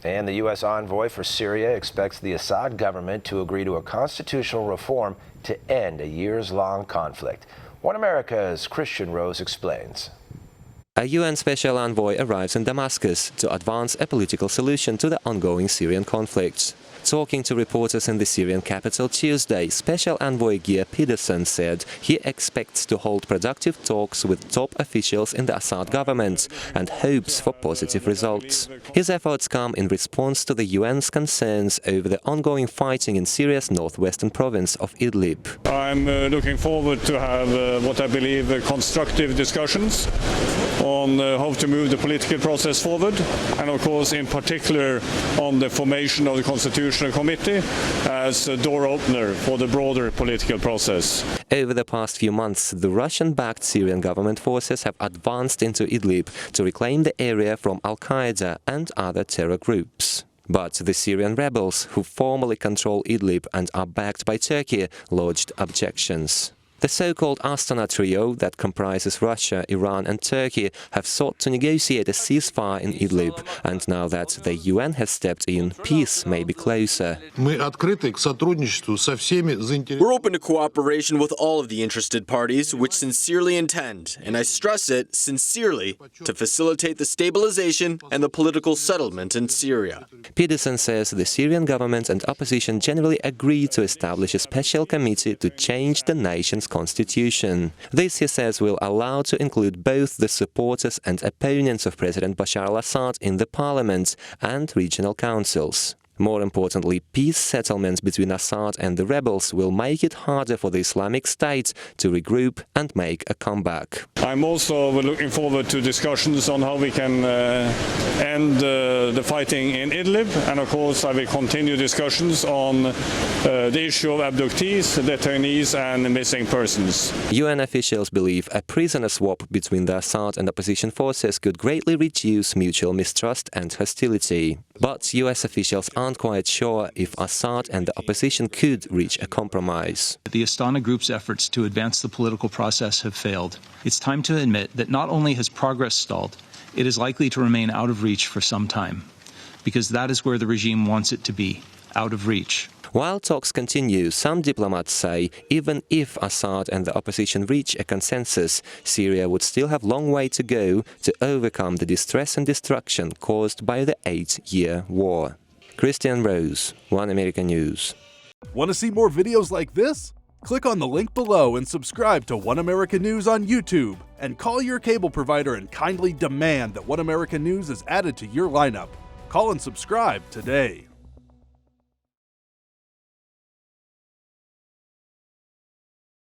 And the U.S. envoy for Syria expects the Assad government to agree to a constitutional reform to end a years-long conflict. One America's Kristian Rouz explains. A UN special envoy arrives in Damascus to advance a political solution to the ongoing Syrian conflict. Talking to reporters in the Syrian capital Tuesday, Special Envoy Geir Pedersen said he expects to hold productive talks with top officials in the Assad government and hopes for positive results. His efforts come in response to the UN's concerns over the ongoing fighting in Syria's northwestern province of Idlib. I'm looking forward to have what I believe constructive discussions on how to move the political process forward, and of course in particular on the formation of the Constitutional Committee as a door opener for the broader political process. Over the past few months, the Russian-backed Syrian government forces have advanced into Idlib to reclaim the area from Al-Qaeda and other terror groups. But the Syrian rebels, who formally control Idlib and are backed by Turkey, lodged objections. The so-called Astana trio that comprises Russia, Iran and Turkey have sought to negotiate a ceasefire in Idlib, and now that the UN has stepped in, peace may be closer. We're open to cooperation with all of the interested parties, which sincerely intend, and I stress it, sincerely, to facilitate the stabilization and the political settlement in Syria. Pedersen says the Syrian government and opposition generally agreed to establish a special committee to change the nation's constitution. This, he says, will allow to include both the supporters and opponents of President Bashar al-Assad in the parliament and regional councils. More importantly, peace settlements between Assad and the rebels will make it harder for the Islamic State to regroup and make a comeback. I'm also looking forward to discussions on how we can end the fighting in Idlib, and of course I will continue discussions on the issue of abductees, detainees and missing persons. UN officials believe a prisoner swap between the Assad and opposition forces could greatly reduce mutual mistrust and hostility. But US officials aren't quite sure if Assad and the opposition could reach a compromise. The Astana Group's efforts to advance the political process have failed. It's time to admit that not only has progress stalled, it is likely to remain out of reach for some time, because that is where the regime wants it to be, out of reach. While talks continue, some diplomats say even if Assad and the opposition reach a consensus, Syria would still have a long way to go to overcome the distress and destruction caused by the 8-year war. Kristian Rouz, One America News. Want to see more videos like this? Click on the link below and subscribe to One America News on YouTube. And call your cable provider and kindly demand that One America News is added to your lineup. Call and subscribe today.